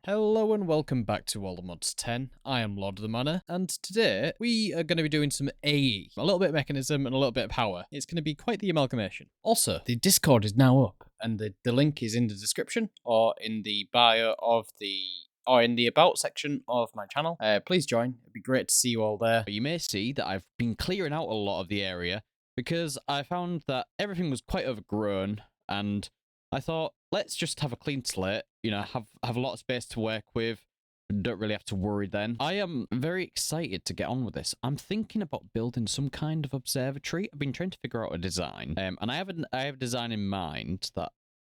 Hello and welcome back to All the Mods 10. I am Lord of the Manor, and today we are going to be doing some AE. A little bit of mechanism and a little bit of power. It's going to be quite the amalgamation. Also, the Discord is now up, and the link is in the description or in the bio of or in the about section of my channel. Please join. It'd be great to see you all there. You may see that I've been clearing out a lot of the area because I found that everything was quite overgrown, and I thought, let's just have a clean slate, you know, have a lot of space to work with. Don't really have to worry then. I am very excited to get on with this. I'm thinking about building some kind of observatory. I've been trying to figure out a design, and I have a design in mind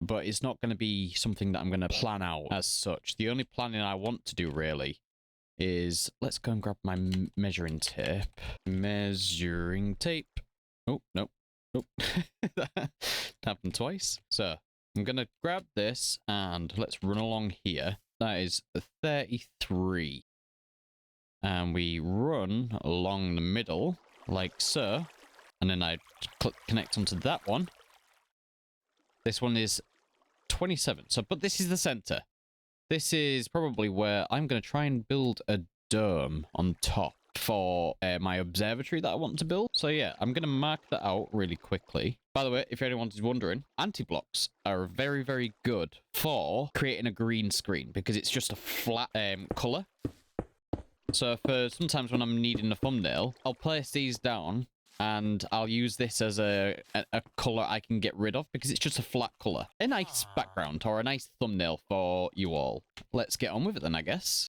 but it's not going to be something that I'm going to plan out as such. The only planning I want to do really is, let's go and grab my measuring tape. Measuring tape. Oh, no. Oh, that happened twice. So I'm going to grab this and let's run along here. That is 33. And we run along the middle like so. And then I connect onto that one. This one is 27. So, but this is the center. This is probably where I'm going to try and build a dome on top for my observatory that I want to build. So yeah, I'm going to mark that out really quickly. By the way, if anyone is wondering, anti-blocks are very, very good for creating a green screen because it's just a flat color. So for sometimes when I'm needing a thumbnail, I'll place these down and I'll use this as a color I can get rid of because it's just a flat color. A nice background or a nice thumbnail for you all. Let's get on with it then, I guess.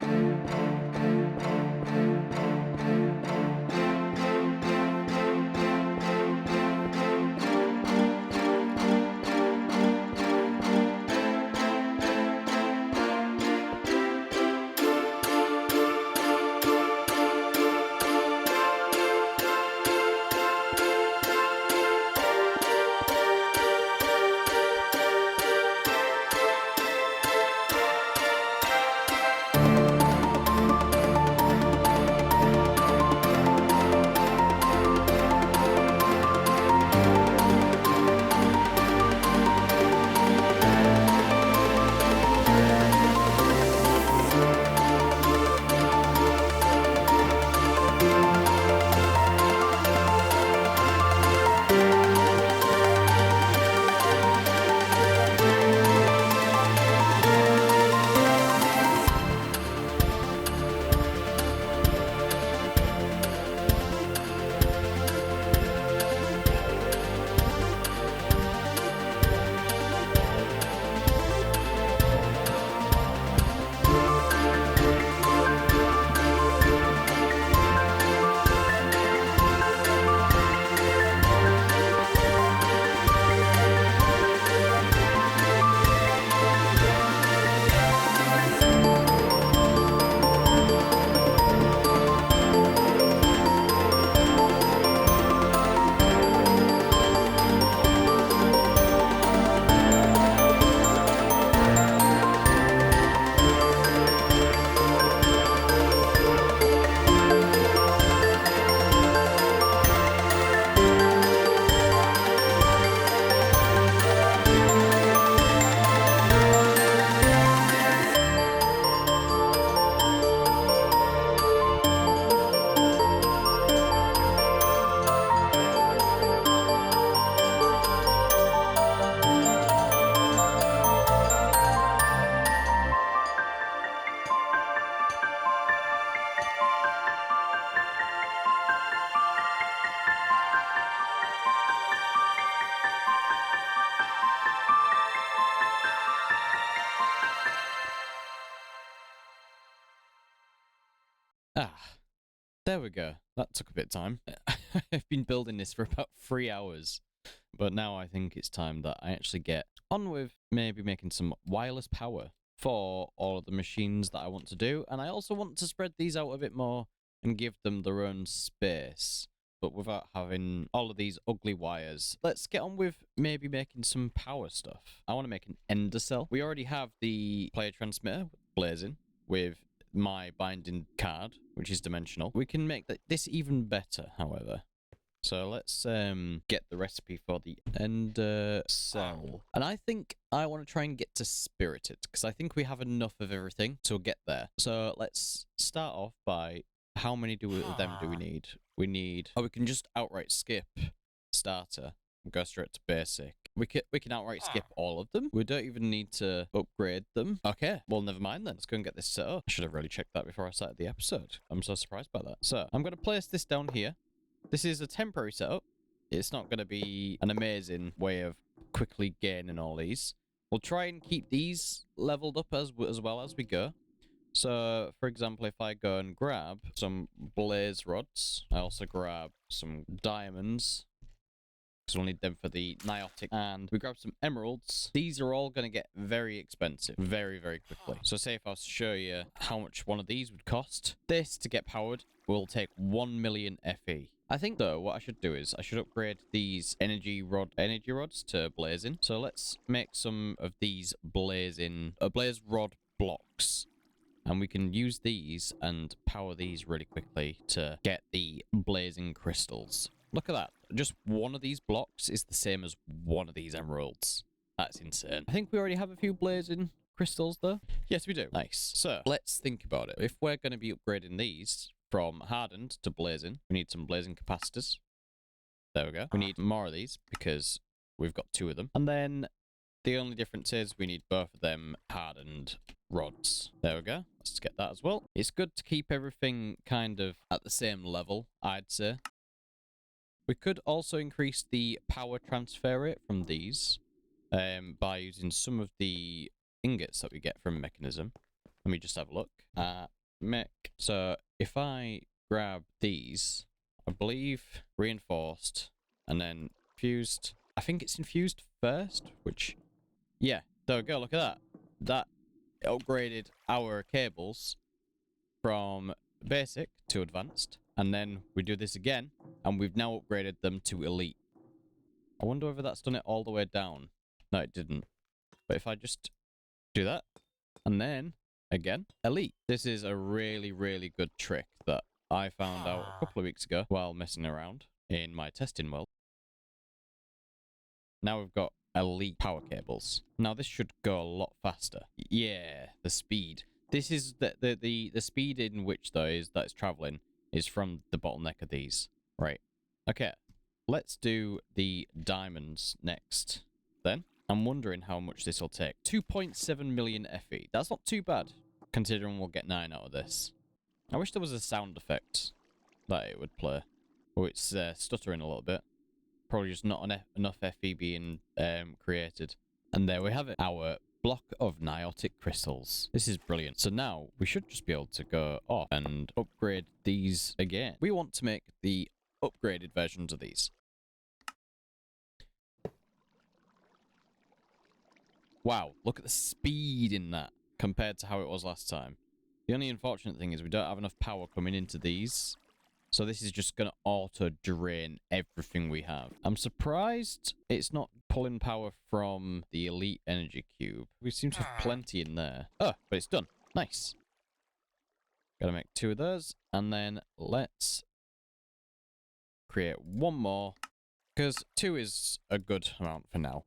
There we go. That took a bit of time. I've been building this for about 3 hours. But now I think it's time that I actually get on with maybe making some wireless power for all of the machines that I want to do. And I also want to spread these out a bit more and give them their own space, but without having all of these ugly wires. Let's get on with maybe making some power stuff. I want to make an ender cell. We already have the player transmitter blazing with my binding card, which is dimensional. We can make this even better, however. So let's get the recipe for the ender cell. And I think I want to try and get to spirited, because I think we have enough of everything to get there. So let's start off by how many of them do we need? We need... Oh, we can just outright skip starter and go straight to basic. We can outright skip all of them. We don't even need to upgrade them. Okay, well, never mind then. Let's go and get this set up. I should have really checked that before I started the episode. I'm so surprised by that. So I'm going to place this down here. This is a temporary setup. It's not going to be an amazing way of quickly gaining all these. We'll try and keep these leveled up as well as we go. So, for example, if I go and grab some blaze rods, I also grab some diamonds, because we'll need them for the niotic, and we grab some emeralds. These are all going to get very expensive very, very quickly. So say if I was to show you how much one of these would cost, this to get powered will take 1 million FE. I think though what I should do is I should upgrade these energy rods to blazing. So let's make some of these blaze rod blocks. And we can use these and power these really quickly to get the blazing crystals. Look at that. Just one of these blocks is the same as one of these emeralds. That's insane. I think we already have a few blazing crystals though. Yes, we do. Nice. So let's think about it. If we're going to be upgrading these from hardened to blazing, we need some blazing capacitors. There we go. We need more of these because we've got 2 of them. And then the only difference is we need both of them hardened rods. There we go. Let's get that as well. It's good to keep everything kind of at the same level, I'd say. We could also increase the power transfer rate from these by using some of the ingots that we get from mechanism. Let me just have a look at mech. So if I grab these, I believe reinforced and then fused. I think it's infused first, which, yeah, there we go. Look at that. That upgraded our cables from basic to advanced, and then we do this again, and we've now upgraded them to elite. I wonder whether that's done it all the way down. No, it didn't. But if I just do that, and then again, elite. This is a really, really good trick that I found out a couple of weeks ago while messing around in my testing world. Now we've got elite power cables. Now this should go a lot faster. Yeah, the speed. This is the speed in which though is that it's traveling is from the bottleneck of these. Right. Okay. Let's do the diamonds next. Then I'm wondering how much this will take. 2.7 million FE. That's not too bad, considering we'll get 9 out of this. I wish there was a sound effect that it would play. Oh, it's stuttering a little bit. Probably just not enough FE being created. And there we have it. Our block of niotic crystals. This is brilliant. So now we should just be able to go off and upgrade these again. We want to make the upgraded versions of these. Wow, look at the speed in that compared to how it was last time. The only unfortunate thing is we don't have enough power coming into these. So this is just going to auto-drain everything we have. I'm surprised it's not pulling power from the elite energy cube. We seem to have plenty in there. Oh, but it's done. Nice. Gotta make 2 of those. And then let's create 1 more. Because 2 is a good amount for now.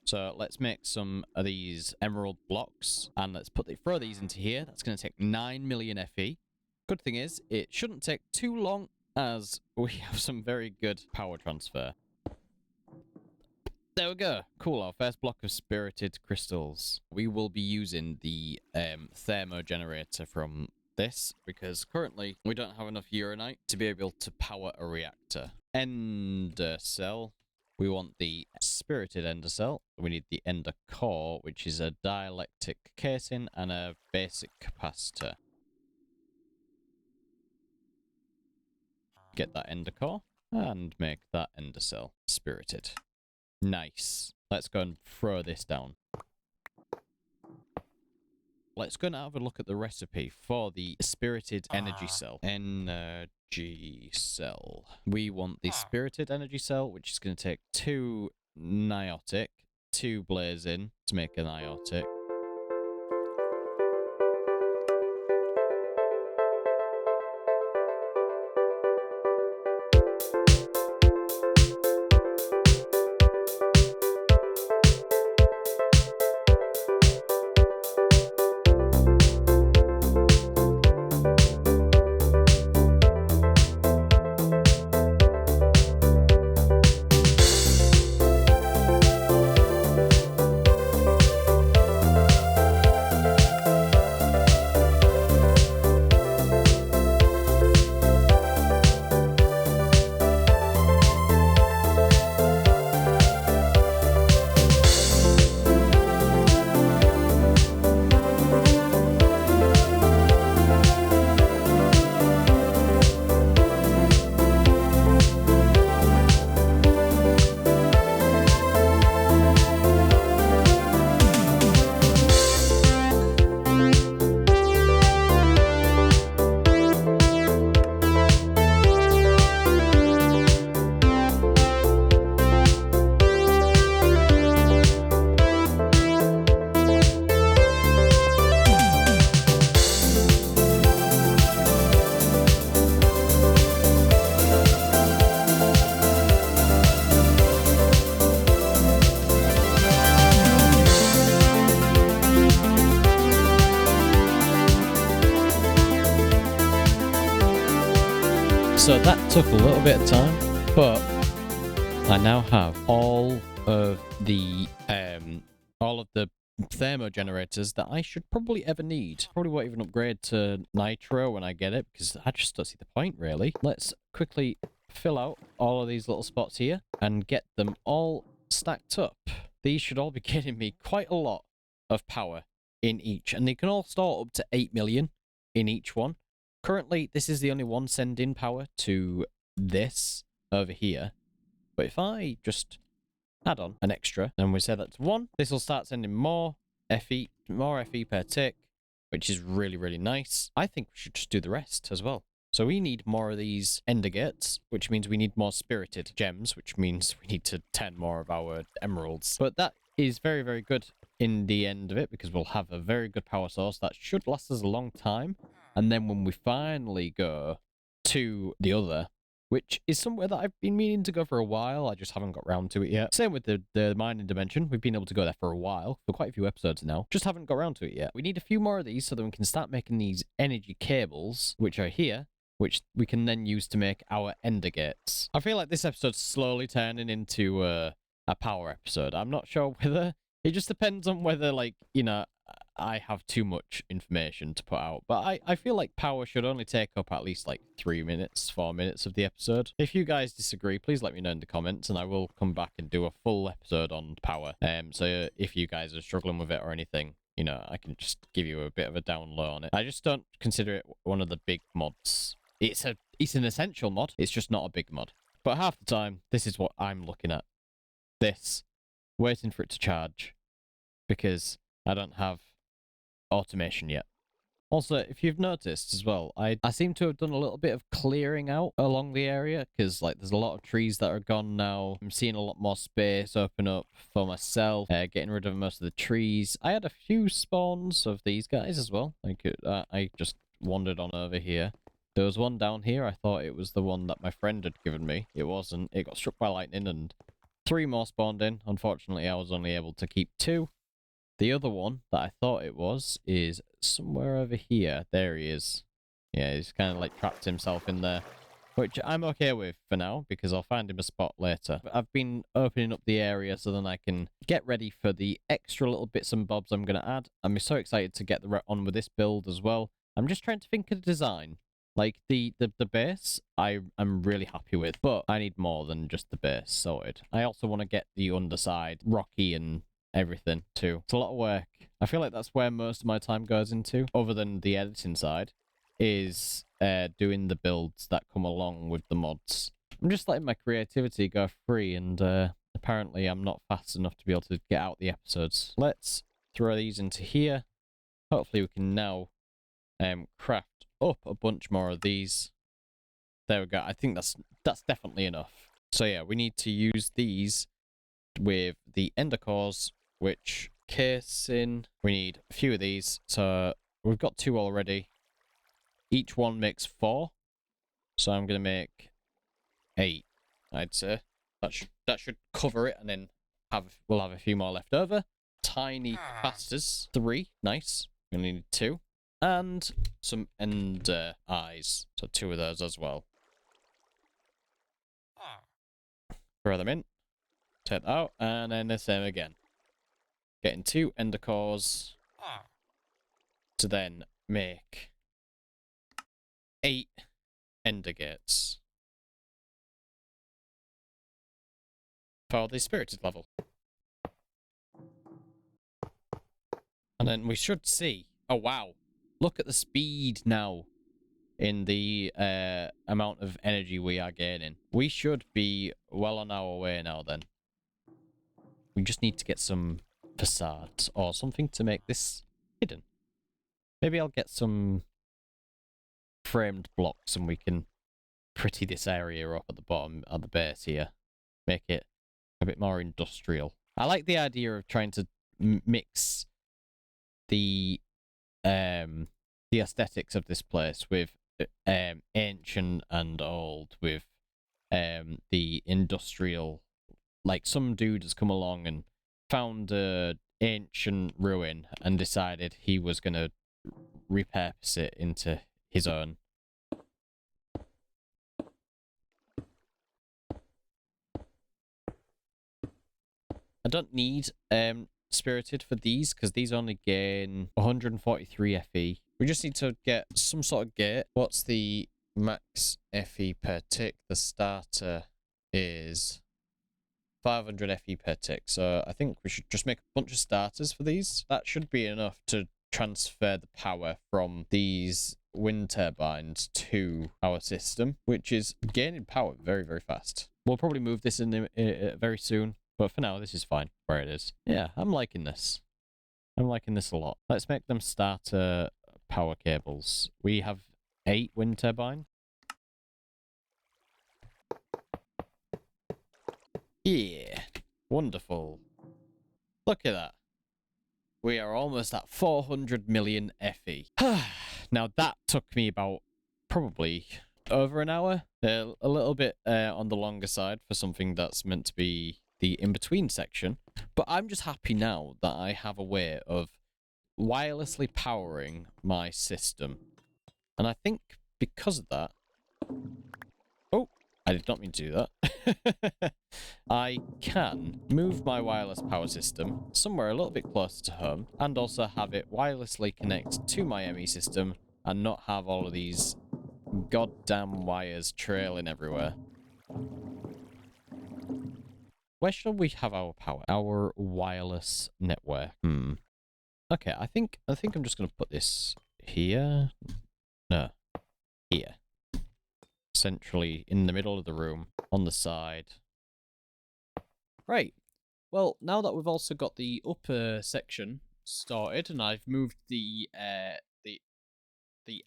So let's make some of these emerald blocks. And let's throw these into here. That's going to take 9 million FE. Good thing is, it shouldn't take too long as we have some very good power transfer. There we go. Cool, our first block of spirited crystals. We will be using the thermo generator from this because currently we don't have enough uranite to be able to power a reactor. Ender cell. We want the spirited ender cell. We need the ender core, which is a dielectric casing and a basic capacitor. Get that ender core and make that ender cell spirited. Nice. Let's go and throw this down. Let's go and have a look at the recipe for the spirited energy cell. Energy cell. We want the spirited energy cell, which is going to take 2 niotic, 2 blazing to make a niotic. So that took a little bit of time, but I now have all of the thermo generators that I should probably ever need. Probably won't even upgrade to nitro when I get it, because I just don't see the point, really. Let's quickly fill out all of these little spots here and get them all stacked up. These should all be getting me quite a lot of power in each, and they can all store up to 8 million in each one. Currently, this is the only one sending power to this over here. But if I just add on an extra, and we set that to 1, this will start sending more FE per tick, which is really, really nice. I think we should just do the rest as well. So we need more of these ender gates, which means we need more spirited gems, which means we need to 10 more of our emeralds. But that is very, very good in the end of it, because we'll have a very good power source that should last us a long time. And then when we finally go to the other, which is somewhere that I've been meaning to go for a while, I just haven't got round to it yet. Same with the mining dimension. We've been able to go there for a while, for quite a few episodes now. Just haven't got round to it yet. We need a few more of these so that we can start making these energy cables, which are here, which we can then use to make our ender gates. I feel like this episode's slowly turning into a power episode. I'm not sure whether... It just depends on whether, like, you know, I have too much information to put out. But I feel like power should only take up at least, like, 3 minutes, 4 minutes of the episode. If you guys disagree, please let me know in the comments, and I will come back and do a full episode on power. So if you guys are struggling with it or anything, you know, I can just give you a bit of a down low on it. I just don't consider it one of the big mods. It's an essential mod. It's just not a big mod. But half the time, this is what I'm looking at. This. Waiting for it to charge. Because I don't have automation yet. Also, if you've noticed as well, I seem to have done a little bit of clearing out along the area, because like there's a lot of trees that are gone now. I'm seeing a lot more space open up for myself, getting rid of most of the trees. I had a few spawns of these guys as well. Like I just wandered on over here. There was one down here. I thought it was the one that my friend had given me. It wasn't. It got struck by lightning and 3 more spawned in. Unfortunately, I was only able to keep 2. The other one that I thought it was is somewhere over here. There he is. Yeah, he's kind of like trapped himself in there, which I'm okay with for now because I'll find him a spot later. But I've been opening up the area so then I can get ready for the extra little bits and bobs I'm going to add. I'm so excited to get on with this build as well. I'm just trying to think of design. Like, the base, I'm really happy with, but I need more than just the base sorted. I also want to get the underside rocky and everything, too. It's a lot of work. I feel like that's where most of my time goes into, other than the editing side, is doing the builds that come along with the mods. I'm just letting my creativity go free, and apparently I'm not fast enough to be able to get out the episodes. Let's throw these into here. Hopefully we can now craft up a bunch more of these. There we go. I think that's definitely enough. So yeah, we need to use these with the ender cores, which casing, we need a few of these. So we've got 2 already. Each one makes 4. So I'm going to make 8, I'd say. That should cover it, and then we'll have a few more left over. Tiny capacitors, 3, nice. We're going to need 2. And some ender eyes, so 2 of those as well. Throw them in, take that out, and then the same again. Getting 2 ender cores to then make 8 ender gates for the spirited level. And then we should see, oh wow, look at the speed now in the amount of energy we are gaining. We should be well on our way now then. We just need to get some facades or something to make this hidden. Maybe I'll get some framed blocks and we can pretty this area up at the bottom, at the base here. Make it a bit more industrial. I like the idea of trying to mix the aesthetics of this place with ancient and old, with the industrial. Like, some dude has come along and found a ancient ruin and decided he was going to repurpose it into his own. I don't need Spirited for these, because these only gain 143 FE. We just need to get some sort of gate. What's the max FE per tick? The starter is 500 FE per tick. So I think we should just make a bunch of starters for these. That should be enough to transfer the power from these wind turbines to our system, which is gaining power very, very fast. We'll probably move this in very soon, but for now, this is fine where it is. Yeah, I'm liking this. I'm liking this a lot. Let's make them starter power cables. We have 8 wind turbine. Yeah, wonderful. Look at that. We are almost at 400 million FE. Now, that took me about probably over an hour. A little bit on the longer side for something that's meant to be the in-between section. But I'm just happy now that I have a way of wirelessly powering my system. And I think because of that... Oh, I did not mean to do that. I can move my wireless power system somewhere a little bit closer to home and also have it wirelessly connect to my ME system and not have all of these goddamn wires trailing everywhere. Where should we have our power? Our wireless network. Okay, I think I'm just going to put this here. No, here. Centrally in the middle of the room, on the side. Right. Well, now that we've also got the upper section started, and I've moved the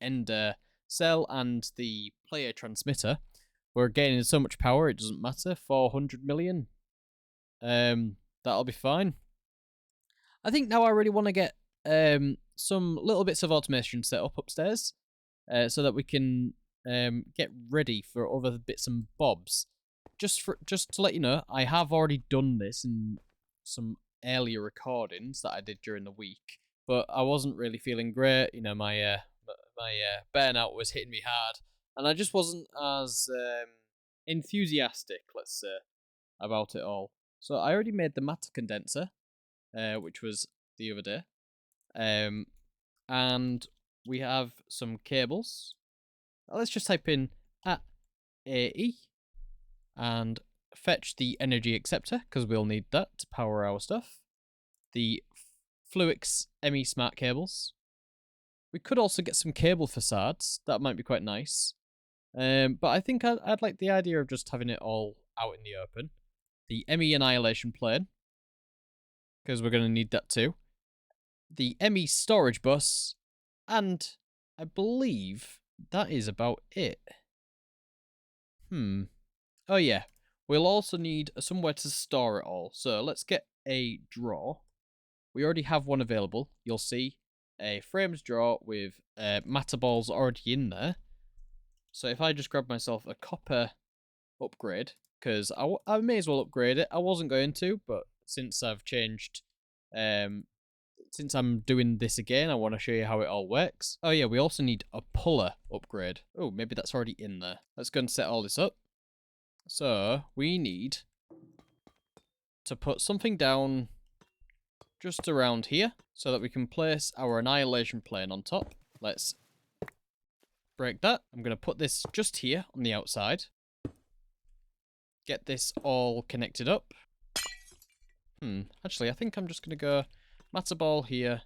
ender cell and the player transmitter, we're gaining so much power it doesn't matter. 400 million. That'll be fine. I think now I really want to get some little bits of automation set up upstairs, so that we can get ready for other bits and bobs. Just to let you know, I have already done this in some earlier recordings that I did during the week, but I wasn't really feeling great. You know, my burnout was hitting me hard, and I just wasn't as enthusiastic, let's say, about it all. So I already made the matter condenser, which was the other day, and we have some cables. Let's just type in AE and fetch the energy acceptor, because we'll need that to power our stuff. The Fluix ME smart cables. We could also get some cable facades. That might be quite nice. But I think I'd like the idea of just having it all out in the open. The ME annihilation plane, because we're going to need that too. The ME storage bus, and I believe that is about it. Oh yeah, we'll also need somewhere to store it all. So let's get a drawer. We already have one available. You'll see a frames drawer with matter balls already in there. So if I just grab myself a copper upgrade, because I may as well upgrade it. I wasn't going to, but since I've changed, since I'm doing this again, I want to show you how it all works. Oh yeah, we also need a puller upgrade. Oh, maybe that's already in there. Let's go and set all this up. So we need to put something down just around here so that we can place our annihilation plane on top. Let's break that. I'm going to put this just here on the outside. Get this all connected up. Actually, I think I'm just going to go matter ball here.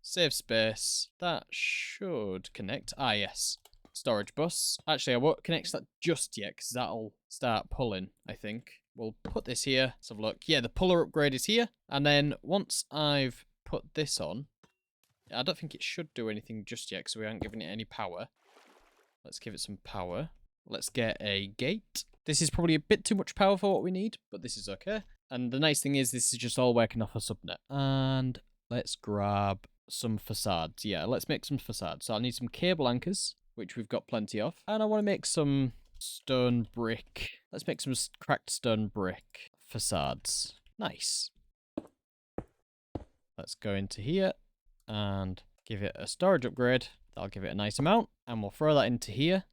Save space. That should connect. Ah, yes. Storage bus. Actually, I won't connect that just yet, because that'll start pulling, I think. We'll put this here. Let's have a look. Yeah, the puller upgrade is here. And then once I've put this on, I don't think it should do anything just yet, because we aren't giving it any power. Let's give it some power. Let's get a gate. This is probably a bit too much power for what we need, but this is okay. And the nice thing is this is just all working off a subnet. And let's grab some facades. Yeah, let's make some facades. So I need some cable anchors, which we've got plenty of. And I want to make some stone brick. Let's make some cracked stone brick facades. Nice. Let's go into here and give it a storage upgrade. That'll give it a nice amount. And we'll throw that into here.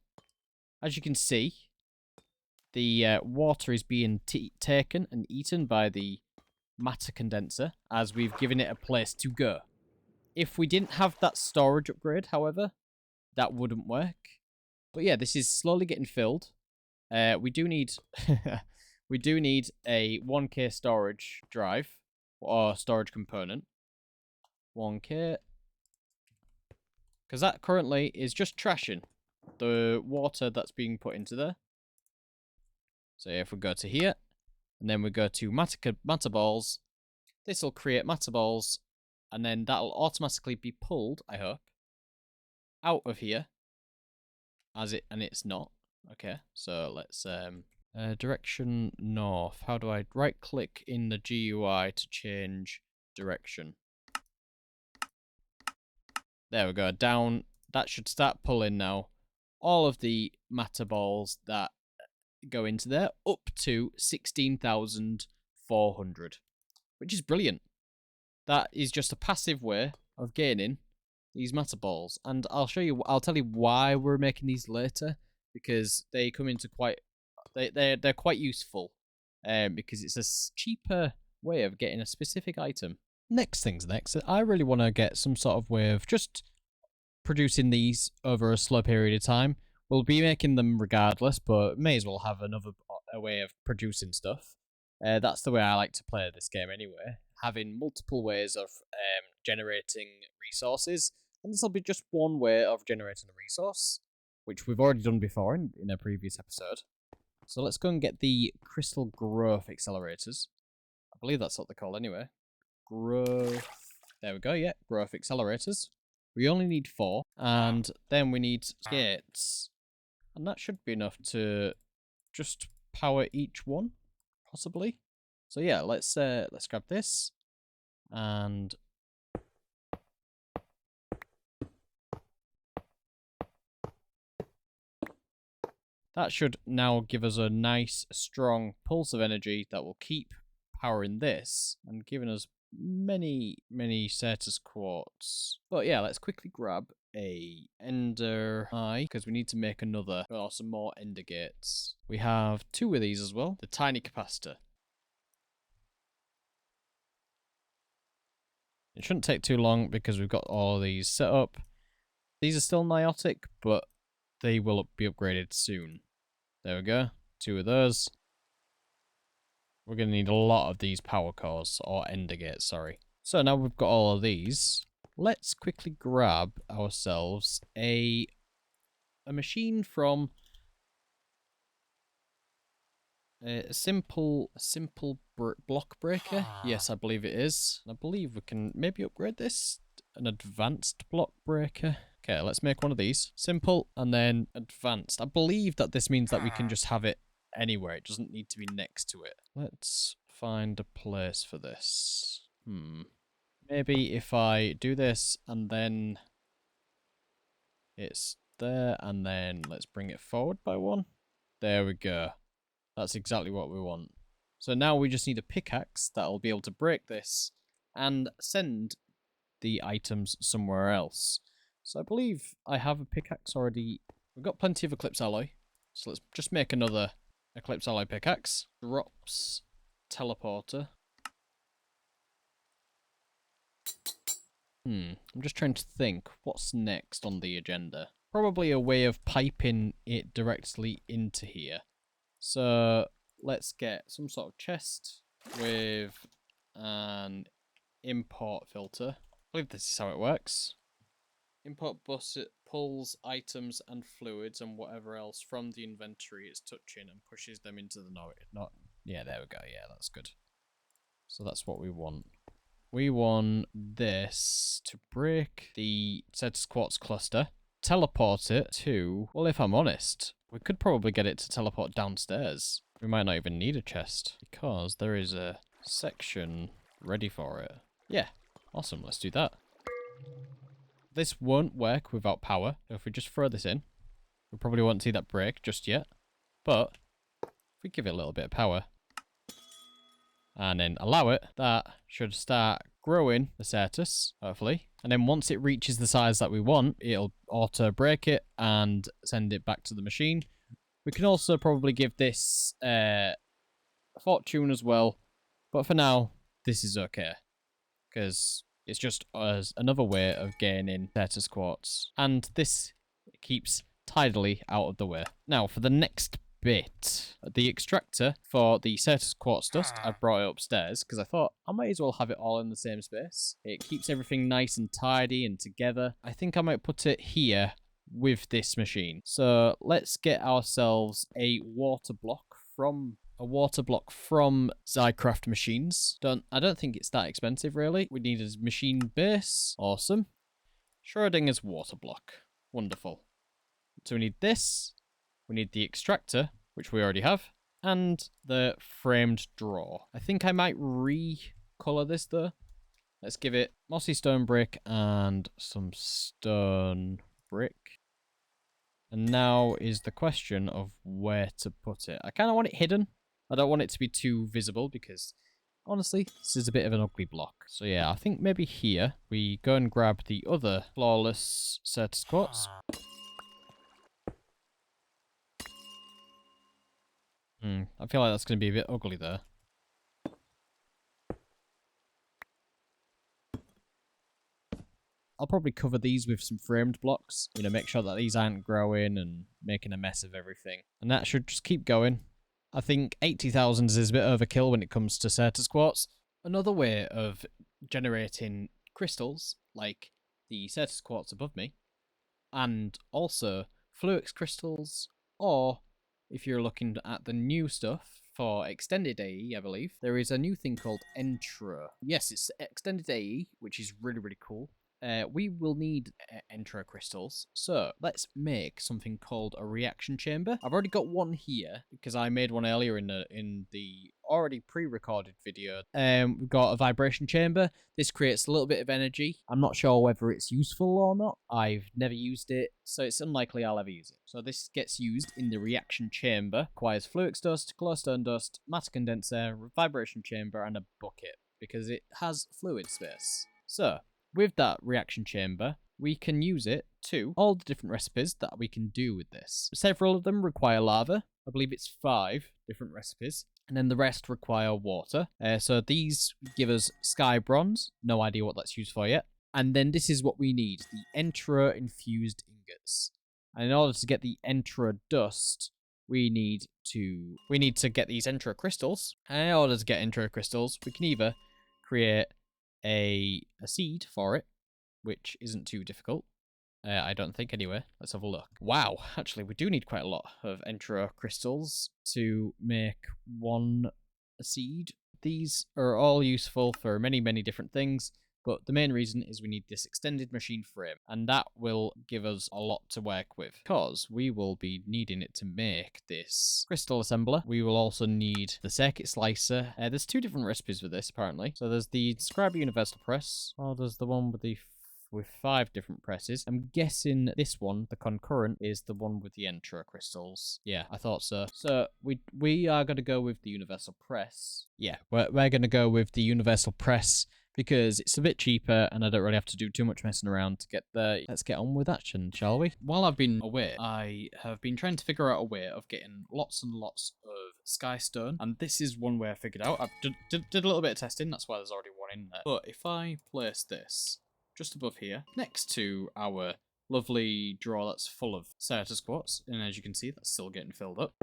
As you can see, the water is being taken and eaten by the matter condenser as we've given it a place to go. If we didn't have that storage upgrade, however, that wouldn't work. But yeah, this is slowly getting filled. We do need we do need a 1K storage drive or storage component. 1K. Because that currently is just trashing the water that's being put into there. So if we go to here, and then we go to matter balls, this will create matter balls, and then that'll automatically be pulled, I hope, out of here. And it's not. Okay, so let's direction north. How do I right click in the GUI to change direction? There we go, down. That should start pulling now all of the matter balls that go into there up to 16,400, which is brilliant. That is just a passive way of gaining these matter balls, and I'll tell you why we're making these later, because they come into they're quite useful, because it's a cheaper way of getting a specific item. Next, I really want to get some sort of way of just producing these over a slow period of time. We'll be making them regardless, but may as well have a way of producing stuff. That's the way I like to play this game anyway, having multiple ways of generating resources, and this will be just one way of generating a resource, which we've already done before in a previous episode. So let's go and get the crystal growth accelerators. I believe that's what they're called anyway. Growth. There we go, yeah, growth accelerators. We only need 4, and then we need gates. And that should be enough to just power each one, possibly. So yeah, let's grab this, and that should now give us a nice, strong pulse of energy that will keep powering this and giving us many status quartz. But yeah, let's quickly grab a ender eye, because we need to make another, or some more ender gates. We have 2 of these as well. The tiny capacitor. It shouldn't take too long because we've got all of these set up. These are still niotic, but they will be upgraded soon. There we go. 2 of those. We're going to need a lot of these power cores, or ender gates, sorry. So now we've got all of these, let's quickly grab ourselves a machine from a simple block breaker. Yes, I believe it is. I believe we can maybe upgrade this. An advanced block breaker. Okay, let's make one of these. Simple and then advanced. I believe that this means that we can just have it anywhere. It doesn't need to be next to it. Let's find a place for this. Maybe if I do this and then it's there, and then let's bring it forward by 1. There we go. That's exactly what we want. So now we just need a pickaxe that'll be able to break this and send the items somewhere else. So I believe I have a pickaxe already. We've got plenty of Eclipse Alloy. So let's just make another Eclipse Alloy pickaxe. Drops teleporter. I'm just trying to think what's next on the agenda. Probably a way of piping it directly into here. So let's get some sort of chest with an import filter. I believe this is how it works. Import bus pulls items and fluids and whatever else from the inventory it's touching and pushes them into the yeah, there we go. Yeah, that's good. So that's what we want. We want this to break the status quartz cluster, teleport it to, well, if I'm honest, we could probably get it to teleport downstairs. We might not even need a chest because there is a section ready for it. Yeah, awesome. Let's do that. This won't work without power. If we just throw this in, we probably won't see that break just yet. But if we give it a little bit of power and then allow it, that should start growing the status, hopefully. And then once it reaches the size that we want, it'll auto break it and send it back to the machine. We can also probably give this fortune as well. But for now, this is okay. Because it's just as another way of gaining status quartz. And this keeps tidily out of the way. Now, for the next bit, the extractor for the status quartz dust, I brought it upstairs because I thought I might as well have it all in the same space. It keeps everything nice and tidy and together. I think I might put it here with this machine. So let's get ourselves a water block from Zycraft Machines. I don't think it's that expensive, really. We need a machine base. Awesome. Schrodinger's water block. Wonderful. So we need this. We need the extractor, which we already have, and the framed drawer. I think I might recolor this, though. Let's give it mossy stone brick and some stone brick. And now is the question of where to put it. I kind of want it hidden. I don't want it to be too visible because, honestly, this is a bit of an ugly block. So yeah, I think maybe here we go and grab the other flawless status quartz. I feel like that's going to be a bit ugly there. I'll probably cover these with some framed blocks. You know, make sure that these aren't growing and making a mess of everything. And that should just keep going. I think 80,000 is a bit overkill when it comes to status quartz. Another way of generating crystals, like the status quartz above me, and also fluix crystals, or if you're looking at the new stuff for extended AE, I believe, there is a new thing called Entra. Yes, it's extended AE, which is really, really cool. We will need Entra crystals, so let's make something called a reaction chamber. I've already got one here because I made one earlier in the already pre-recorded video. We've got a vibration chamber. This creates a little bit of energy. I'm not sure whether it's useful or not. I've never used it, so it's unlikely I'll ever use it. So this gets used in the reaction chamber. Requires fluix dust, glowstone dust, matter condenser, vibration chamber, and a bucket because it has fluid space. So with that reaction chamber, we can use it to all the different recipes that we can do with this. Several of them require lava. I believe it's 5 different recipes. And then the rest require water. So these give us sky bronze. No idea what that's used for yet. And then this is what we need. The Entra infused ingots. And in order to get the Entra dust, we need to get these Entra crystals. And in order to get Entra crystals, we can either create a seed for it, which isn't too difficult. I don't think anyway. Let's have a look. Wow, actually we do need quite a lot of Entra crystals to make one seed. These are all useful for many, many different things, but the main reason is we need this extended machine frame, and that will give us a lot to work with, because we will be needing it to make this crystal assembler. We will also need the circuit slicer. There's 2 different recipes for this, apparently. So there's the Scribe Universal Press, or there's the one with 5 different presses. I'm guessing this one, the concurrent, is the one with the Entra crystals. Yeah, I thought so. So we are going to go with the Universal Press. Yeah, we're going to go with the Universal Press because it's a bit cheaper and I don't really have to do too much messing around to get there. Let's get on with action, shall we? While I've been away, I have been trying to figure out a way of getting lots and lots of sky stone, and this is one way I figured out. I did a little bit of testing, that's why there's already one in there. But if I place this just above here, next to our lovely drawer that's full of status quartz, and as you can see, that's still getting filled up.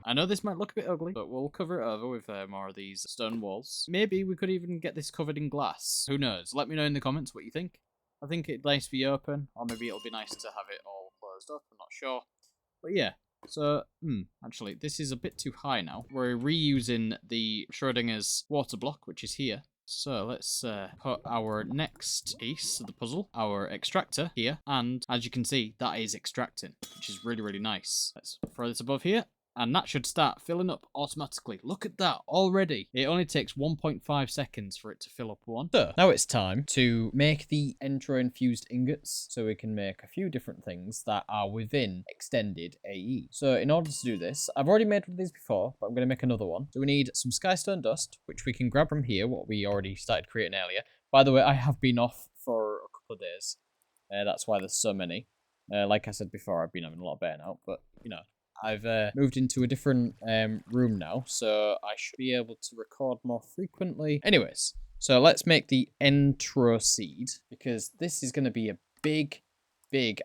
I know this might look a bit ugly, but we'll cover it over with more of these stone walls. Maybe we could even get this covered in glass. Who knows? Let me know in the comments what you think. I think it'd nice to be open, or maybe it'll be nice to have it all closed up. I'm not sure. But yeah. So, actually, this is a bit too high now. We're reusing the Schrodinger's water block, which is here. So let's put our next piece of the puzzle, our extractor, here. And as you can see, that is extracting, which is really, really nice. Let's throw this above here. And that should start filling up automatically. Look at that already. It only takes 1.5 seconds for it to fill up one. So now it's time to make the Entra infused ingots so we can make a few different things that are within extended AE. So in order to do this, I've already made one of these before, but I'm going to make another one. So we need some skystone dust, which we can grab from here, what we already started creating earlier. By the way, I have been off for a couple of days. That's why there's so many. Like I said before, I've been having a lot of burnout, but you know, I've moved into a different room now, so I should be able to record more frequently. Anyways, so let's make the intro seed, because this is going to be a big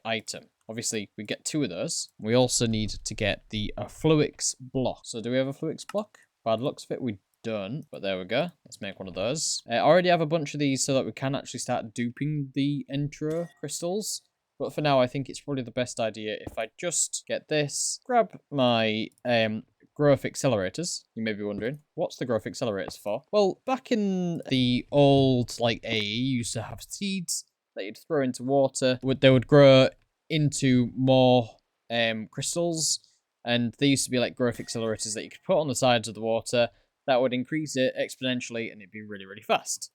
item. Obviously, we get 2 of those. We also need to get the Fluix block. So do we have a Fluix block? By the looks of it, we don't, but there we go. Let's make one of those. I already have a bunch of these so that we can actually start duping the intro crystals. But for now, I think it's probably the best idea if I just get this, grab my growth accelerators. You may be wondering, what's the growth accelerators for? Well, back in the old like AE, you used to have seeds that you'd throw into water. They would grow into more crystals, and they used to be like growth accelerators that you could put on the sides of the water that would increase it exponentially, and it'd be really fast.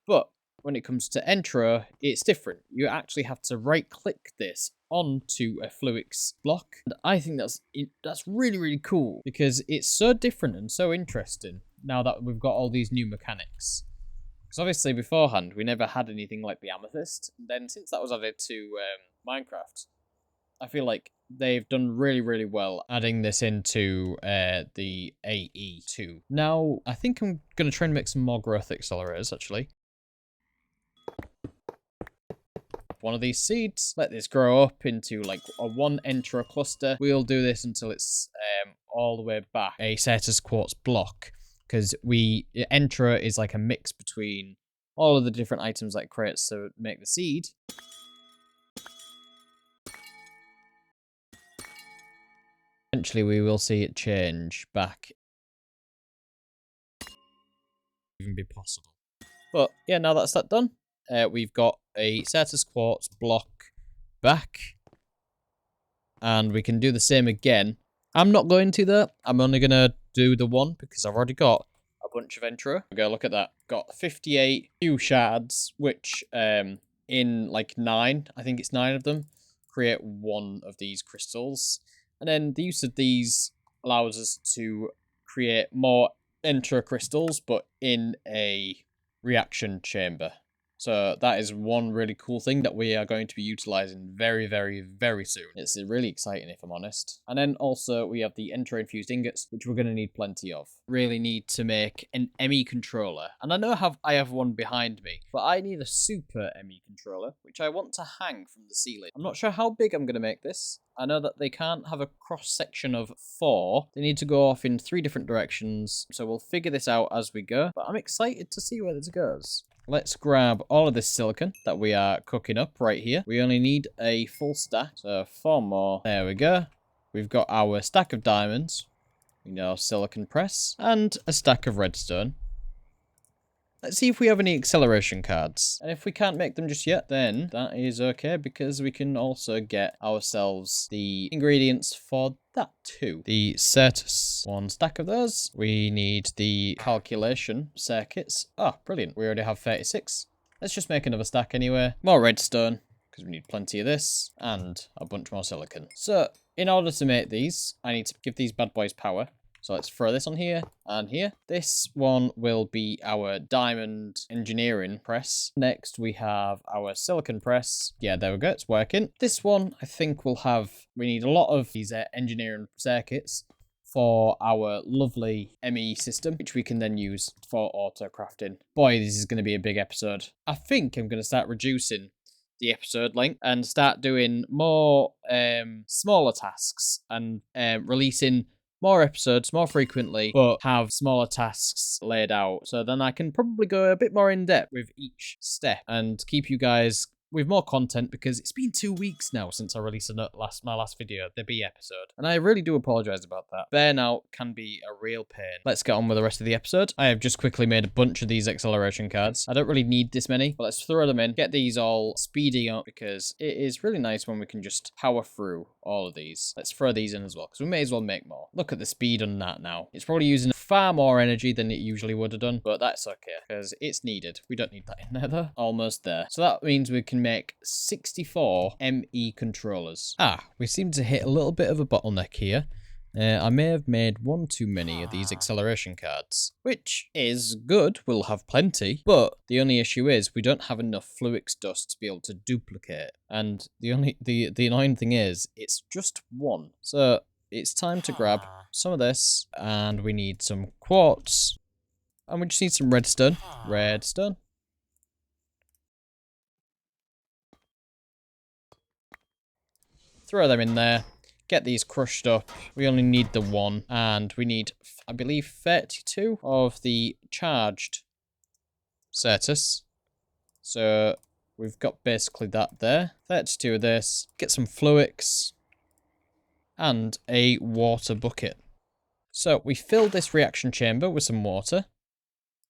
But when it comes to Entro, it's different. You actually have to right-click this onto a Fluix block. And I think that's really cool, because it's so different and so interesting now that we've got all these new mechanics. Because obviously beforehand, we never had anything like the amethyst. And then since that was added to Minecraft, I feel like they've done really well adding this into the AE2. Now, I think I'm going to try and make some more growth accelerators, actually. One of these seeds, let this grow up into like a 1 Entro cluster. We'll do this until it's all the way back a Certus quartz block, because Entro is like a mix between all of the different items that it creates to make the seed. Eventually we will see it change back, even be possible. But yeah, now that's that done, we've got a Certus quartz block back, and we can do the same again. I'm not going to though. I'm only gonna do the one because I've already got a bunch of Entro. Okay, look at that. Got 58 new shards, which in like 9, I think it's 9 of them, create 1 of these crystals. And then the use of these allows us to create more Entro crystals, but in a reaction chamber. So that is one really cool thing that we are going to be utilizing very soon. It's really exciting, if I'm honest. And then also we have the Entro infused ingots, which we're going to need plenty of. Really need to make an ME controller. And I know I have one behind me, but I need a super ME controller, which I want to hang from the ceiling. I'm not sure how big I'm going to make this. I know that they can't have a cross section of 4. They need to go off in 3 different directions. So we'll figure this out as we go. But I'm excited to see where this goes. Let's grab all of this silicon that we are cooking up right here. We only need a full stack, so 4 more. There we go. We've got our stack of diamonds, we know our silicon press, and a stack of redstone. Let's see if we have any acceleration cards. And if we can't make them just yet, then that is okay, because we can also get ourselves the ingredients for that too. The Certus, 1 stack of those. We need the calculation circuits. Oh, brilliant. We already have 36. Let's just make another stack anyway. More redstone, because we need plenty of this, and a bunch more silicon. So, in order to make these, I need to give these bad boys power. So let's throw this on here and here. This one will be our diamond engineering press. Next, we have our silicon press. Yeah, there we go. It's working. This one, I think we need a lot of these engineering circuits for our lovely ME system, which we can then use for auto crafting. Boy, this is going to be a big episode. I think I'm going to start reducing the episode length and start doing more smaller tasks and releasing more episodes more frequently, but have smaller tasks laid out. So then I can probably go a bit more in depth with each step and keep you guys with more content, because it's been 2 weeks now since I released my last video, the B episode. And I really do apologise about that. Burnout can be a real pain. Let's get on with the rest of the episode. I have just quickly made a bunch of these acceleration cards. I don't really need this many, but let's throw them in, get these all speeding up, because it is really nice when we can just power through all of these. Let's throw these in as well, because we may as well make more. Look at the speed on that now. It's probably using far more energy than it usually would have done, but that's okay, because it's needed. We don't need that in there though. Almost there. So that means we can make 64 ME controllers. We seem to hit a little bit of a bottleneck here. I may have made one too many of these acceleration cards, which is good, we'll have plenty, but the only issue is we don't have enough Fluix dust to be able to duplicate, and the annoying thing is, it's just one. So it's time to grab some of this, and we need some quartz, and we just need some redstone. Redstone. Throw them in there. Get these crushed up. We only need the one, and we need, I believe, 32 of the charged Certus. So we've got basically that there. 32 of this. Get some Fluix and a water bucket. So we fill this reaction chamber with some water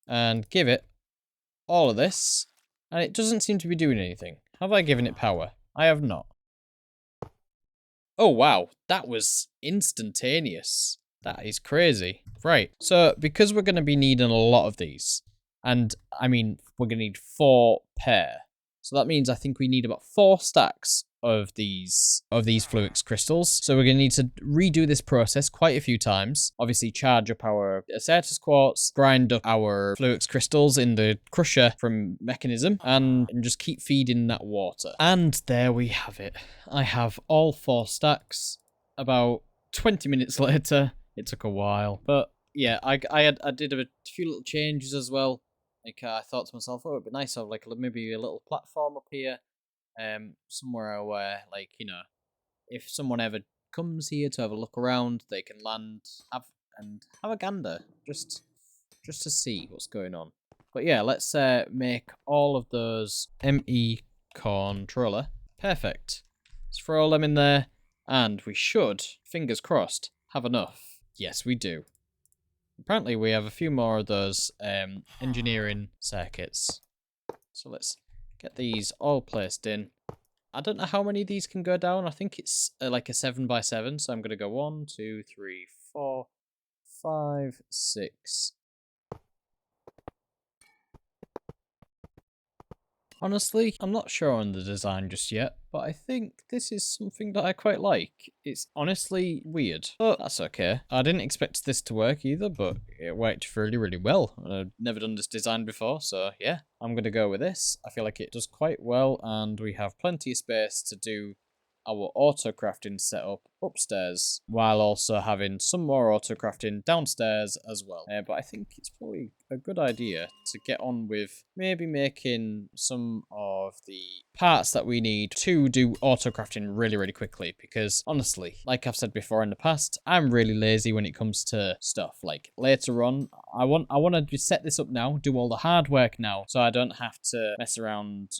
and give it all of this, and it doesn't seem to be doing anything. Have I given it power? I have not. Oh, wow. That was instantaneous. That is crazy. Right. So, because we're going to be needing a lot of these, and, I mean, we're going to need 4 pair. So that means I think we need about 4 stacks of these Fluix crystals. So we're going to need to redo this process quite a few times. Obviously, charge up our Certus quartz, grind up our Fluix crystals in the crusher from mechanism, and just keep feeding that water. And there we have it. I have all 4 stacks. About 20 minutes later, it took a while, but yeah, I did a few little changes as well. Like, I thought to myself, oh, it'd be nice to have, like, maybe a little platform up here, somewhere where, like, you know, if someone ever comes here to have a look around, they can land, have a gander, just to see what's going on. But yeah, let's make all of those ME controller. Perfect. Let's throw all them in there, and we should, fingers crossed, have enough. Yes, we do. Apparently, we have a few more of those engineering circuits. So let's get these all placed in. I don't know how many of these can go down. I think it's like a 7x7. So I'm going to go 1, 2, 3, 4, 5, 6. Honestly, I'm not sure on the design just yet, but I think this is something that I quite like. It's honestly weird, but that's okay. I didn't expect this to work either, but it worked really, really well. I've never done this design before, so yeah, I'm going to go with this. I feel like it does quite well, and we have plenty of space to do our auto crafting setup upstairs, while also having some more auto crafting downstairs as well. But I think it's probably a good idea to get on with maybe making some of the parts that we need to do auto crafting really, really quickly, because honestly, like I've said before in the past, I'm really lazy when it comes to stuff. Like, later on, I want to just set this up now, do all the hard work now, so I don't have to mess around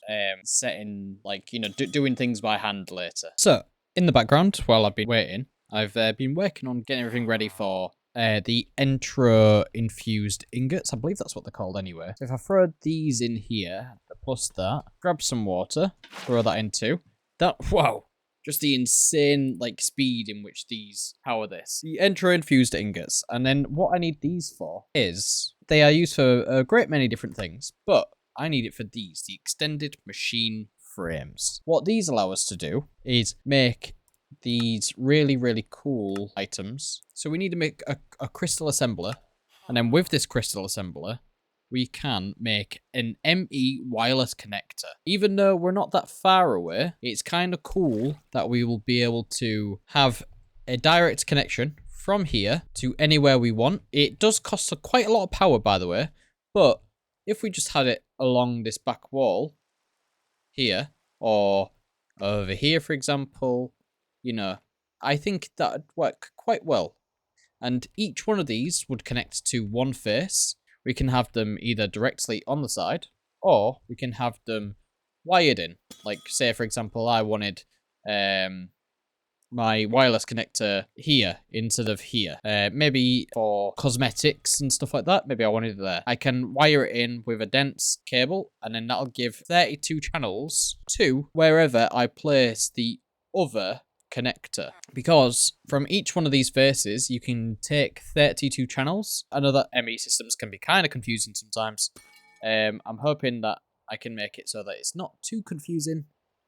setting, like, you know, doing things by hand later. So, in the background, while I've been waiting, I've been working on getting everything ready for the infused ingots. I believe that's what they're called anyway. So if I throw these in here, plus that, grab some water, throw that in too. That, wow, just the insane, like, speed in which these power this. The infused ingots. And then what I need these for is, they are used for a great many different things, but I need it for these, the extended machine frames. What these allow us to do is make these really, really cool items. So we need to make a crystal assembler, and then with this crystal assembler, we can make an ME wireless connector. Even though we're not that far away, it's kind of cool that we will be able to have a direct connection from here to anywhere we want. It does cost quite a lot of power, by the way, but if we just had it along this back wall here, or over here, for example, you know, I think that would work quite well. And each one of these would connect to one face. We can have them either directly on the side, or we can have them wired in. Like, say, for example, I wanted my wireless connector here instead of here. Maybe for cosmetics and stuff like that. Maybe I wanted it there. I can wire it in with a dense cable, and then that'll give 32 channels to wherever I place the other connector. Because from each one of these faces, you can take 32 channels. I know that ME systems can be kind of confusing sometimes. I'm hoping that I can make it so that it's not too confusing.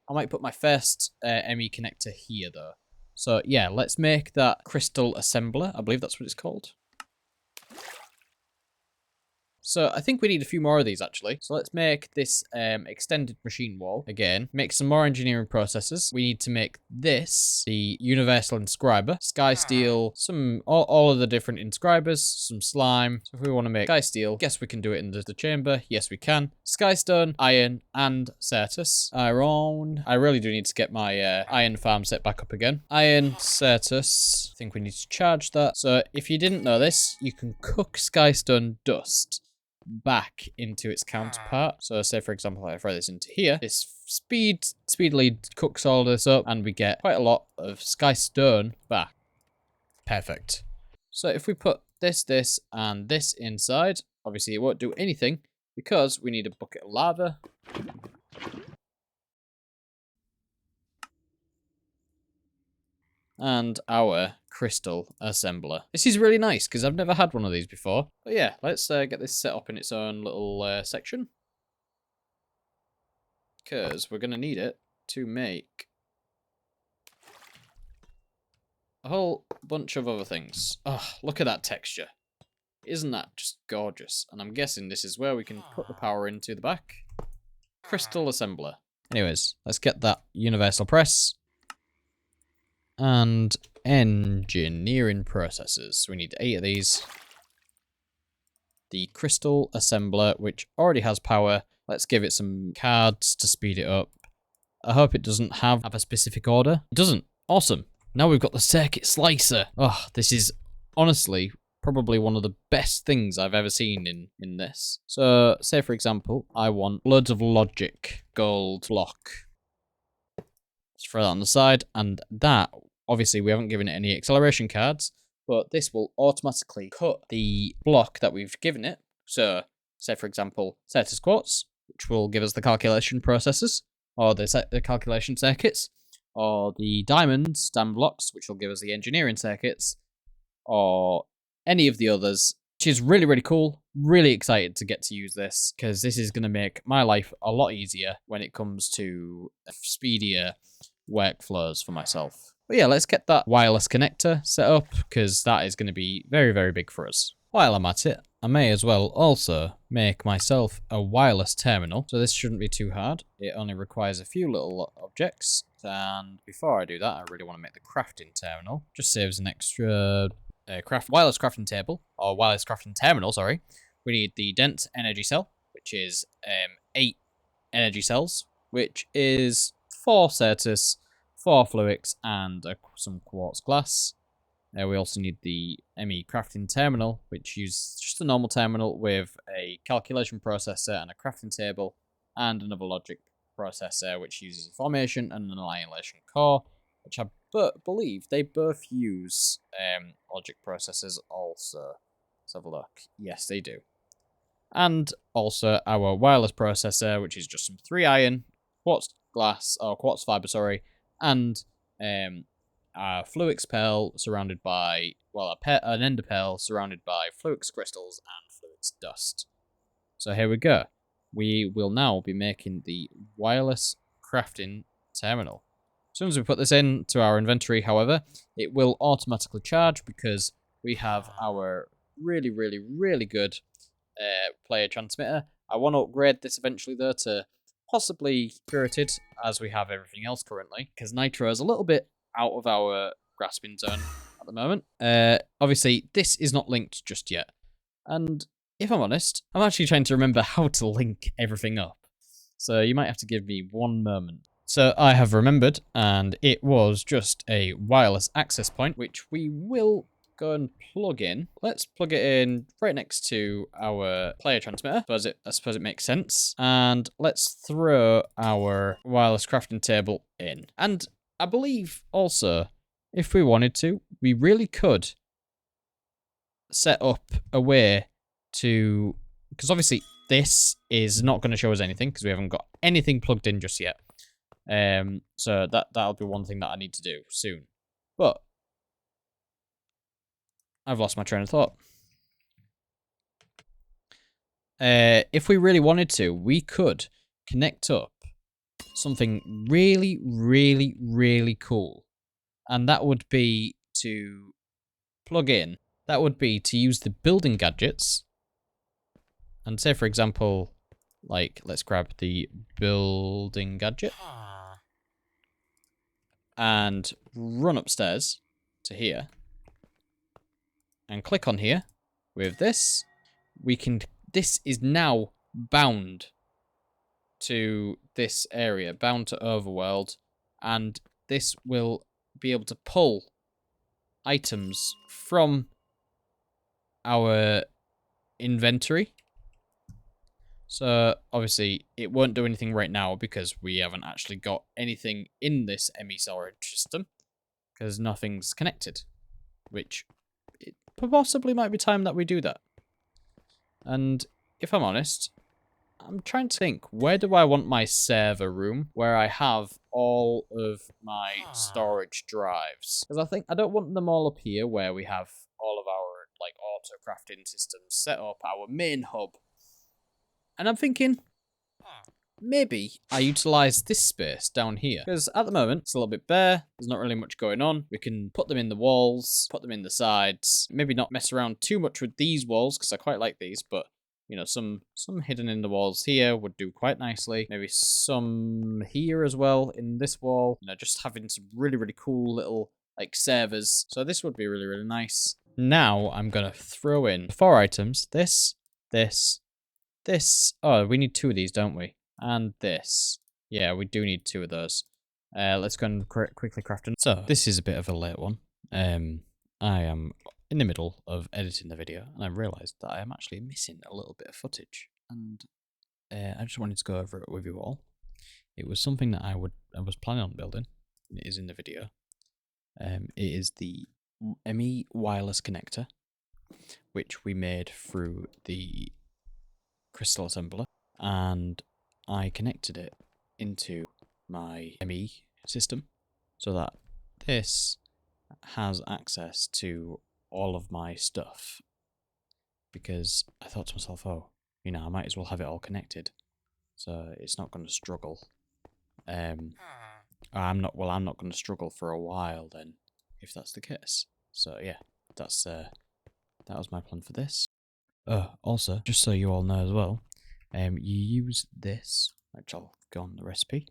I might put my first ME connector here, though. So yeah, let's make that crystal assembler. I believe that's what it's called. So I think we need a few more of these actually. So let's make this extended machine wall again. Make some more engineering processes. We need to make this the universal inscriber, sky steel, some all of the different inscribers, some slime. So if we want to make sky steel, guess we can do it in the chamber. Yes, we can. Skystone, iron, and Certus. Iron. I really do need to get my iron farm set back up again. Iron, Certus. I think we need to charge that. So if you didn't know this, you can cook skystone dust back into its counterpart. So say for example, if I throw this into here, this speedily cooks all this up and we get quite a lot of sky stone back. Perfect. So if we put this and this inside, obviously it won't do anything because we need a bucket of lava. And our crystal assembler. This is really nice because I've never had one of these before. But yeah, let's get this set up in its own little section. Because we're going to need it to make a whole bunch of other things. Oh, look at that texture. Isn't that just gorgeous? And I'm guessing this is where we can put the power into the back. Crystal assembler. Anyways, let's get that universal press. And engineering processes. We need 8 of these. The crystal assembler, which already has power. Let's give it some cards to speed it up. I hope it doesn't have a specific order. It doesn't. Awesome. Now we've got the circuit slicer. Oh, this is honestly probably one of the best things I've ever seen in this. So, say for example, I want loads of logic gold block. Let's throw that on the side, and that, obviously we haven't given it any acceleration cards, but this will automatically cut the block that we've given it. So, say for example, Certus quartz, which will give us the calculation processes, or the calculation circuits, or the diamond blocks, which will give us the engineering circuits, or any of the others, which is really, really cool. Really excited to get to use this, because this is going to make my life a lot easier when it comes to speedier workflows for myself. But yeah, let's get that wireless connector set up, because that is going to be very, very big for us. While I'm at it, I may as well also make myself a wireless terminal. So this shouldn't be too hard. It only requires a few little objects. And before I do that, I really want to make the crafting terminal. Just saves an extra wireless crafting table, or wireless crafting terminal, sorry. We need the dense energy cell, which is 8 energy cells, which is 4 Certus, 4 Fluix, and some quartz glass. We also need the ME crafting terminal, which uses just a normal terminal with a calculation processor and a crafting table, and another logic processor, which uses a formation and an annihilation core, which I believe they both use logic processors also. Let's have a look. Yes, they do. And also our wireless processor, which is just some 3 iron, quartz glass, or quartz fiber, sorry, and a Fluix pearl surrounded by, well, an ender pearl surrounded by Fluix crystals and Fluix dust. So here we go. We will now be making the wireless crafting terminal. As soon as we put this into our inventory, however, it will automatically charge because we have our really, really, really good player transmitter. I want to upgrade this eventually, though, to possibly curated, as we have everything else currently, because Nitro is a little bit out of our grasping zone at the moment. Obviously, this is not linked just yet. And if I'm honest, I'm actually trying to remember how to link everything up. So you might have to give me one moment. So I have remembered, and it was just a wireless access point, which we will go and plug in. Let's plug it in right next to our player transmitter. I suppose it makes sense. And let's throw our wireless crafting table in. And I believe also, if we wanted to, we really could set up a way to, because obviously this is not going to show us anything because we haven't got anything plugged in just yet. So that'll be one thing that I need to do soon. But I've lost my train of thought. If we really wanted to, we could connect up something really, really, really cool. and that would be to plug in. That would be to use the building gadgets. And say, for example, like, let's grab the building gadget and run upstairs to here and click on here. With this, this is now bound to this area, bound to Overworld, and this will be able to pull items from our inventory. So obviously it won't do anything right now because we haven't actually got anything in this ME storage system because nothing's connected, which it possibly might be time that we do that. And if I'm honest, I'm trying to think, where do I want my server room where I have all of my storage drives? Because I don't want them all up here where we have all of our like auto crafting systems set up, our main hub. And I'm thinking, maybe I utilize this space down here. Because at the moment, it's a little bit bare. There's not really much going on. We can put them in the walls, put them in the sides. Maybe not mess around too much with these walls, because I quite like these. But, you know, some hidden in the walls here would do quite nicely. Maybe some here as well in this wall. You know, just having some really, really cool little, like, servers. So this would be really, really nice. Now I'm going to throw in 4 items. This. Oh, we need 2 of these, don't we? And this. Yeah, we do need 2 of those. Let's go and quickly craft them. So, this is a bit of a late one. I am in the middle of editing the video, and I realised that I am actually missing a little bit of footage. And I just wanted to go over it with you all. It was something that I was planning on building. It is in the video. It is the ME wireless connector, which we made through the crystal assembler, and I connected it into my ME system so that this has access to all of my stuff, because I thought to myself, oh, you know, I might as well have it all connected so it's not going to struggle. I'm not going to struggle for a while then, if that's the case. So yeah, that was my plan for this. Also, just so you all know as well, you use this, which I'll go on the recipe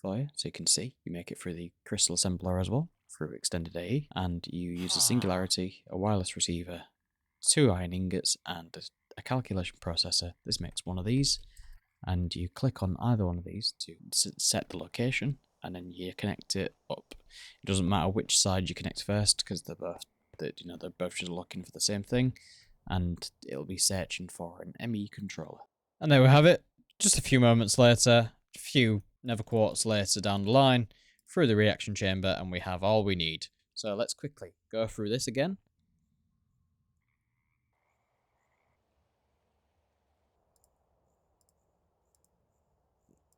for you, so you can see. You make it through the crystal assembler as well, through extended AE, and you use a singularity, a wireless receiver, 2 iron ingots, and a calculation processor. This makes one of these, and you click on either one of these to set the location, and then you connect it up. It doesn't matter which side you connect first, because they're both just looking for the same thing. And it'll be searching for an ME controller. And there we have it. Just a few moments later, a few nether quartz later down the line, through the reaction chamber, and we have all we need. So let's quickly go through this again.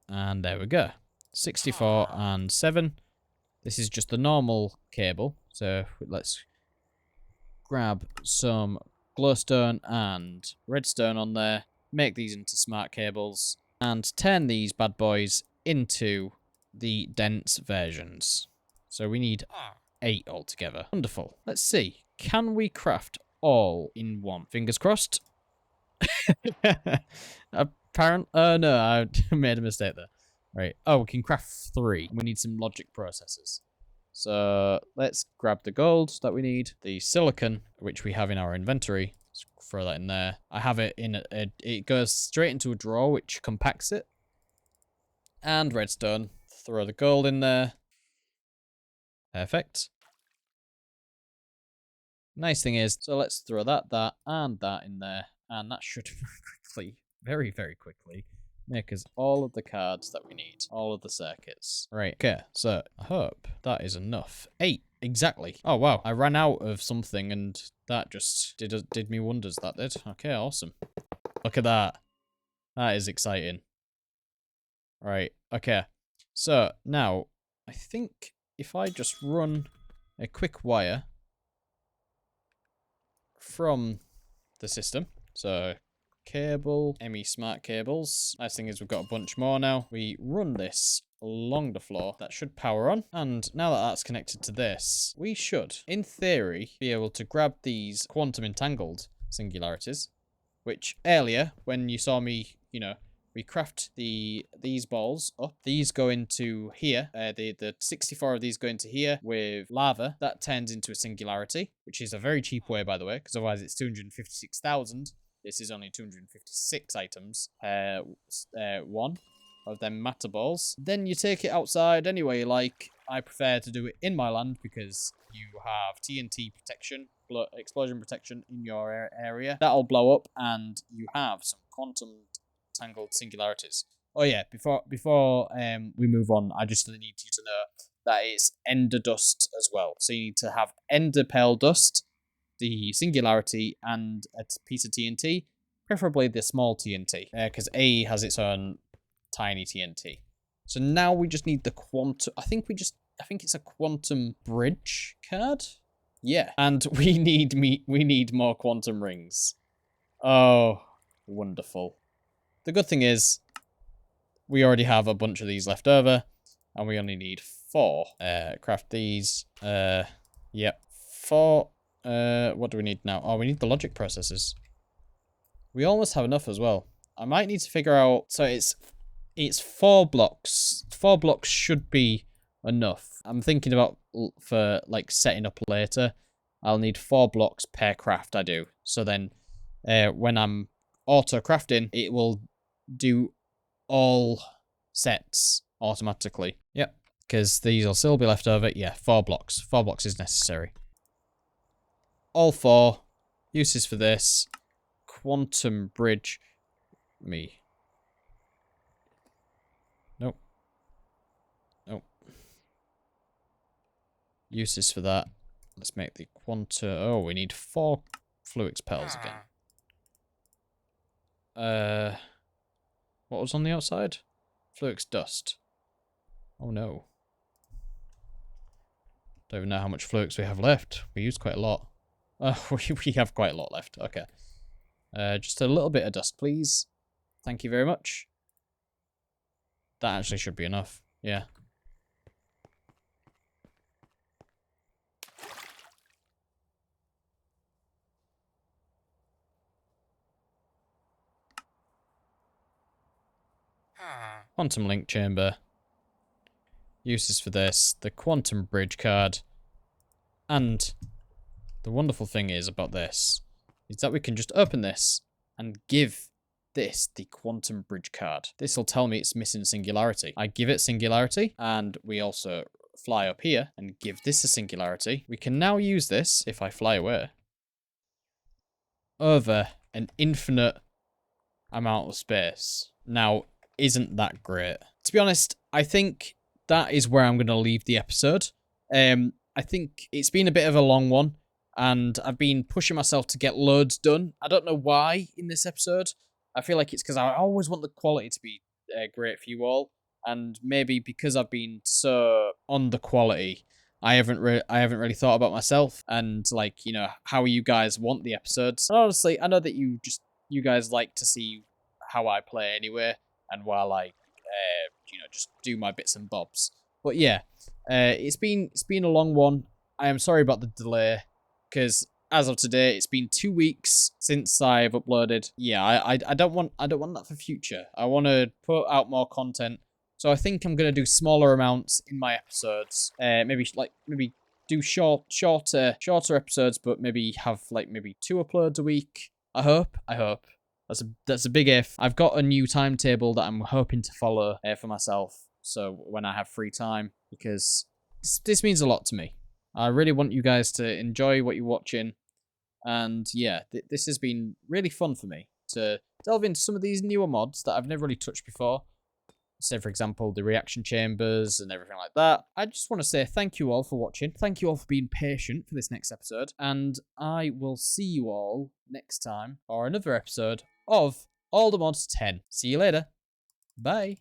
And there we go. 64 and 7. This is just the normal cable. So let's grab some glowstone and redstone on there, make these into smart cables, and turn these bad boys into the dense versions. So we need 8 altogether. Wonderful. Let's see. Can we craft all in one? Fingers crossed. No, I made a mistake there. Right. Oh, we can craft 3. We need some logic processors. So let's grab the gold that we need, the silicon, which we have in our inventory. Let's throw that in there. I have it in it goes straight into a drawer, which compacts it. And redstone. Throw the gold in there. Perfect. Nice thing is, so let's throw that, and that in there. And that should quickly, very, very quickly, make us all of the cards that we need. All of the circuits. Right, okay, so I hope that is enough. 8, exactly. Oh, wow. I ran out of something and that just did me wonders, that did. Okay, awesome. Look at that. That is exciting. Right, okay. So, now, I think if I just run a quick wire from the system, so cable, ME smart cables. Nice thing is we've got a bunch more now. We run this along the floor. That should power on. And now that that's connected to this, we should, in theory, be able to grab these quantum entangled singularities, which earlier, when you saw me, we craft these balls up. These go into here. The 64 of these go into here with lava. That turns into a singularity, which is a very cheap way, by the way, because otherwise it's 256,000. This is only 256 items. One of them matter balls. Then you take it outside anyway. Like, I prefer to do it in my land because you have TNT protection, explosion protection in your area. That'll blow up, and you have some quantum tangled singularities. Oh yeah, before we move on, I just need you to know that it's ender dust as well. So you need to have ender pearl dust, the singularity, and a piece of TNT, preferably the small TNT, because AE has its own tiny TNT. So now we just need the quantum. I think it's a quantum bridge card. Yeah, and we need more quantum rings. Oh, wonderful. The good thing is, we already have a bunch of these left over, and we only need 4. Craft these. Yep. 4. What do we need now? Oh, we need the logic processors. We almost have enough as well. I might need to figure out. So it's 4 blocks. 4 blocks should be enough. I'm thinking about for like setting up later. I'll need 4 blocks per craft. I do. So then, when I'm auto crafting, it will do all sets automatically. Yep, because these will still be left over. Yeah, 4 blocks. 4 blocks is necessary. All 4 uses for this. Quantum bridge. Nope. Uses for that. Let's make the quantum. Oh, we need 4 fluix pearls again. What was on the outside? Fluix dust. Oh no. Don't even know how much fluix we have left. We used quite a lot. We have quite a lot left. Okay. Just a little bit of dust, please. Thank you very much. That actually should be enough. Yeah. Quantum link chamber. Uses for this. The quantum bridge card. And the wonderful thing is about this is that we can just open this and give this the quantum bridge card. This will tell me it's missing singularity. I give it singularity, and we also fly up here and give this a singularity. We can now use this, if I fly away, over an infinite amount of space. Now, isn't that great? To be honest, I think that is where I'm going to leave the episode. I think it's been a bit of a long one, and I've been pushing myself to get loads done. I don't know why in this episode. I feel like it's because I always want the quality to be great for you all, and maybe because I've been so on the quality, I haven't really thought about myself and like how you guys want the episodes. And honestly, I know that you guys like to see how I play anyway, and while I just do my bits and bobs. But yeah, it's been a long one. I am sorry about the delay, because as of today, it's been 2 weeks since I've uploaded. Yeah, I don't want that for future. I want to put out more content. So I think I'm gonna do smaller amounts in my episodes. Maybe do shorter episodes, but maybe have maybe 2 uploads a week. I hope. That's a big if. I've got a new timetable that I'm hoping to follow for myself. So when I have free time, because this means a lot to me. I really want you guys to enjoy what you're watching. And yeah, this has been really fun for me to delve into some of these newer mods that I've never really touched before. Say, for example, the reaction chambers and everything like that. I just want to say thank you all for watching. Thank you all for being patient for this next episode. And I will see you all next time for another episode of All the Mods 10. See you later. Bye.